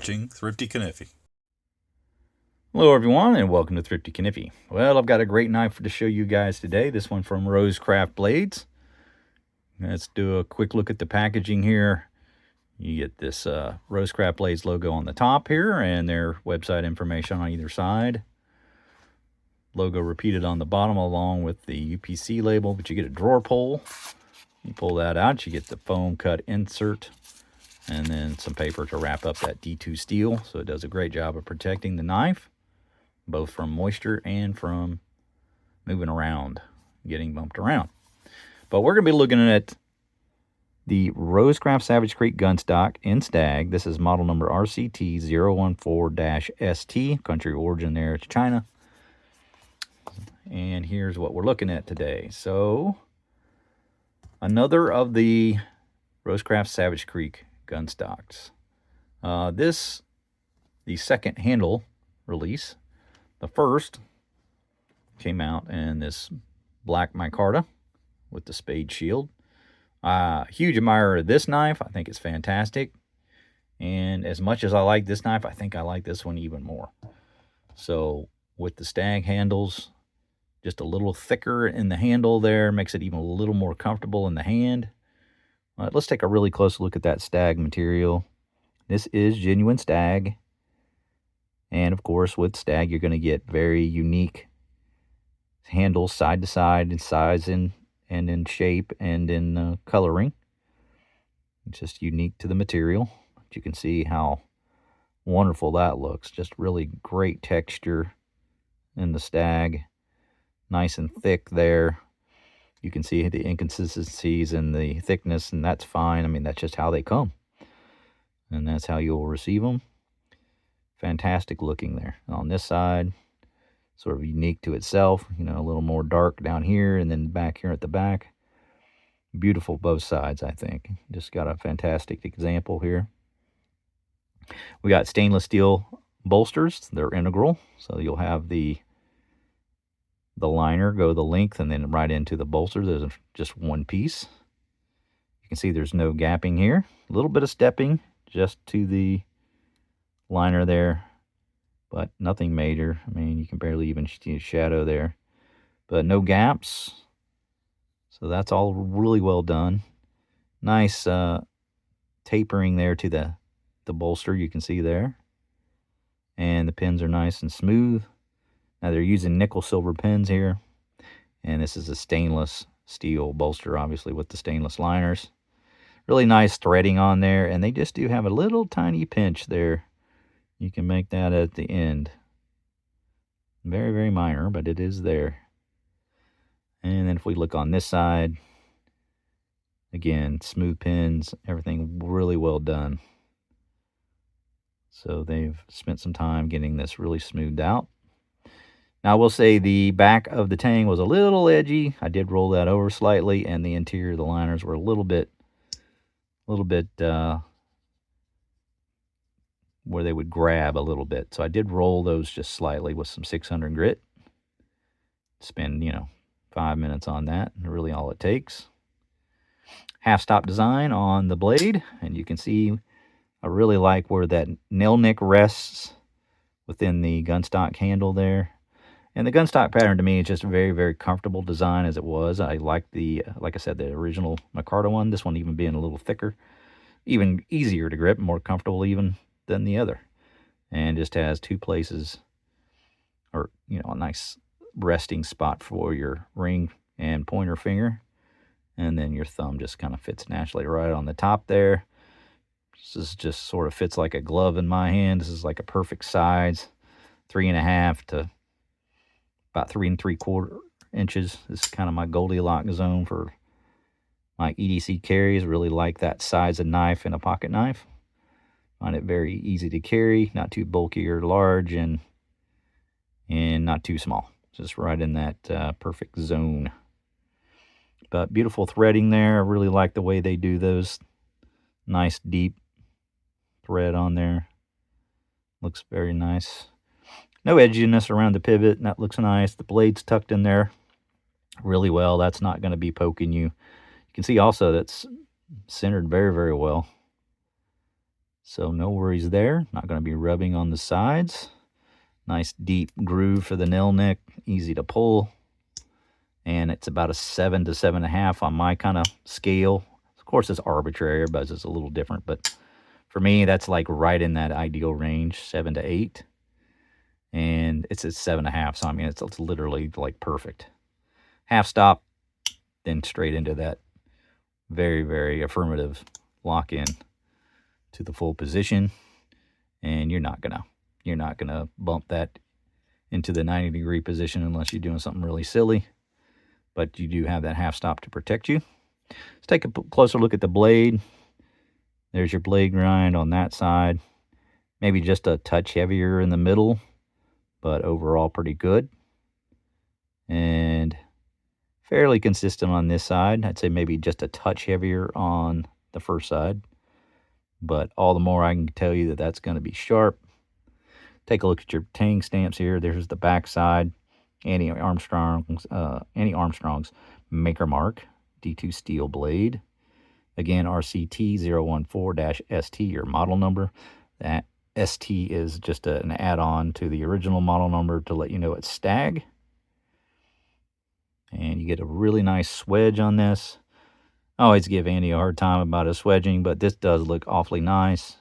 watching Thrifty Kaniffy. Hello everyone and welcome to Thrifty Kaniffy. Well, I've got a great knife to show you guys today. This one from RoseCraft Blades. Let's do a quick look at the packaging here. You get this RoseCraft Blades logo on the top here and their website information on either side. Logo repeated on the bottom along with the UPC label, but you get a drawer pull. You pull that out, you get the foam cut insert and then some paper to wrap up that D2 steel. So it does a great job of protecting the knife, both from moisture and from moving around, getting bumped around. But we're going to be looking at the RoseCraft Savage Creek Gunstock in Stag. This is model number RCT014-ST. Country origin there, it's China. And here's what we're looking at today. So, another of the RoseCraft Savage Creek Gunstocks. The second handle release. The first came out in this black micarta with the spade shield. Huge admirer of this knife. I think it's fantastic. And as much as I like this knife, I think I like this one even more. So with the Stag handles, just a little thicker in the handle there, makes it even a little more comfortable in the hand. Let's take a really close look at that Stag material. This is genuine Stag. And of course, with Stag, you're going to get very unique handles side to side in size and in shape and in coloring. It's just unique to the material. But you can see how wonderful that looks. Just really great texture in the Stag. Nice and thick there. You can see the inconsistencies in the thickness, and that's fine. I mean, that's just how they come. And that's how you'll receive them. Fantastic looking there. On this side, sort of unique to itself, you know, a little more dark down here and then back here at the back. Beautiful both sides, I think. Just got a fantastic example here. We got stainless steel bolsters. They're integral, so you'll have the liner go the length and then right into the bolster. There's just one piece. You can see there's no gapping here. A little bit of stepping just to the liner there, but nothing major. I mean, you can barely even see a shadow there, but no gaps. So that's all really well done. Nice tapering there to the bolster, you can see there. And the pins are nice and smooth. Now they're using nickel silver pins here. And this is a stainless steel bolster, obviously, with the stainless liners. Really nice threading on there, and they just do have a little tiny pinch there. You can make that at the end. Very, very minor, but it is there. And then if we look on this side, again, smooth pins, everything really well done. So they've spent some time getting this really smoothed out. Now I will say the back of the tang was a little edgy. I did roll that over slightly, and the interior of the liners were a little bit where they would grab a little bit. So I did roll those just slightly with some 600 grit. Spend, 5 minutes on that, really all it takes. Half stop design on the blade, and you can see I really like where that nail nick rests within the gunstock handle there. And the gunstock pattern to me is just a very, very comfortable design as it was. I like like I said, the original micarta one. This one even being a little thicker, even easier to grip, more comfortable even than the other. And just has two places, or, a nice resting spot for your ring and pointer finger. And then your thumb just kind of fits naturally right on the top there. This is just sort of fits like a glove in my hand. This is like a perfect size, 3.5 to about 3 3/4 inches. This is kind of my Goldilocks zone for my EDC carries. Really like that size of knife in a pocket knife. Find it very easy to carry, not too bulky or large, and not too small. Just right in that perfect zone. But beautiful threading there. I really like the way they do those. Nice deep thread on there. Looks very nice. No edginess around the pivot, and that looks nice. The blade's tucked in there really well. That's not going to be poking you. You can see also that's centered very, very well. So no worries there. Not going to be rubbing on the sides. Nice deep groove for the nail nick. Easy to pull. And it's about a 7 to 7.5 on my kind of scale. Of course, it's arbitrary. Everybody's is a little different. But for me, that's like right in that ideal range, 7 to 8. And it's at 7.5. So, I mean, it's literally like perfect. Half stop, then straight into that very, very affirmative lock in to the full position. And you're not gonna bump that into the 90-degree position unless you're doing something really silly. But you do have that half stop to protect you. Let's take a closer look at the blade. There's your blade grind on that side. Maybe just a touch heavier in the middle, but overall pretty good. And fairly consistent on this side. I'd say maybe just a touch heavier on the first side. But all the more I can tell you that that's going to be sharp. Take a look at your tang stamps here. There's the back side. Annie Armstrong's Maker Mark D2 steel blade. Again, RCT014-ST, your model number. That ST is just an add-on to the original model number to let you know it's Stag. And you get a really nice swedge on this. I always give Andy a hard time about his swedging, but this does look awfully nice.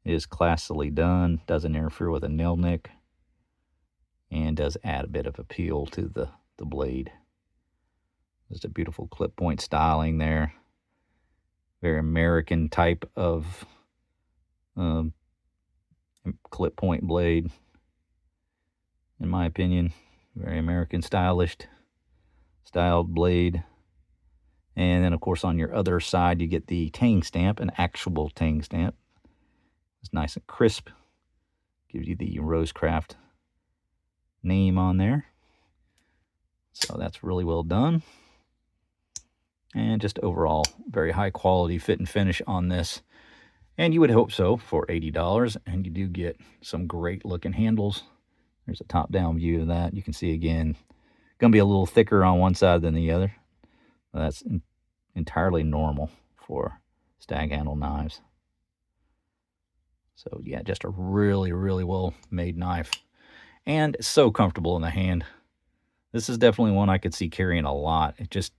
It is classily done, doesn't interfere with a nail nick, and does add a bit of appeal to the blade. Just a beautiful clip point styling there. Very American type of clip point blade, in my opinion. Very American styled blade. And then, of course, on your other side, you get the tang stamp, an actual tang stamp. It's nice and crisp. Gives you the RoseCraft name on there. So that's really well done. And just overall, very high quality fit and finish on this. And you would hope so for $80. And you do get some great looking handles. There's a top-down view of that. You can see, again, going to be a little thicker on one side than the other. That's entirely normal for stag handle knives. So yeah, just a really, really well made knife. And so comfortable in the hand. This is definitely one I could see carrying a lot. It just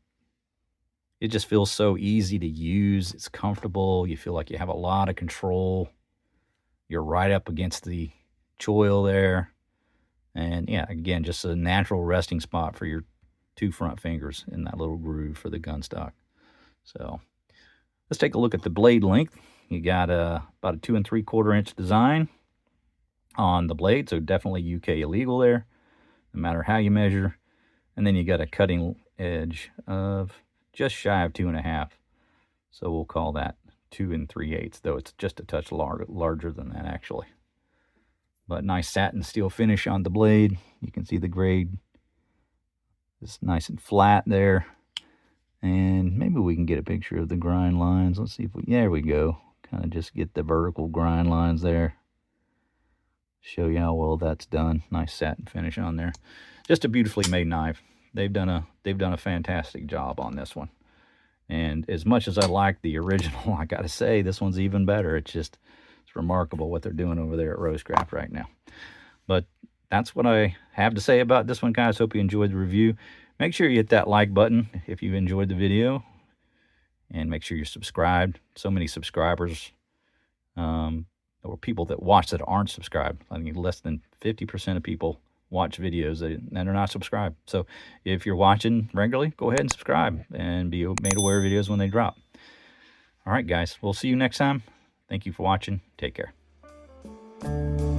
feels so easy to use. It's comfortable. You feel like you have a lot of control. You're right up against the choil there. And yeah, again, just a natural resting spot for your two front fingers in that little groove for the gunstock. So let's take a look at the blade length. You got about a 2 3/4 inch design on the blade, so definitely UK illegal there, no matter how you measure. And then you got a cutting edge of just shy of 2.5. So we'll call that 2 3/8, though it's just a touch larger than that actually. But nice satin steel finish on the blade. You can see the grade is nice and flat there. And maybe we can get a picture of the grind lines. Let's see if we, there we go. Kind of just get the vertical grind lines there. Show you how well that's done. Nice satin finish on there. Just a beautifully made knife. They've done a fantastic job on this one. And as much as I like the original, I gotta say this one's even better. It's remarkable what they're doing over there at RoseCraft right now. But that's what I have to say about this one, guys. Hope you enjoyed the review. Make sure you hit that like button if you enjoyed the video. And make sure you're subscribed. So many subscribers, or people that watch that aren't subscribed. I think less than 50% of people watch videos that are not subscribed. So if you're watching regularly, go ahead and subscribe and be made aware of videos when they drop. All right, guys. We'll see you next time. Thank you for watching. Take care.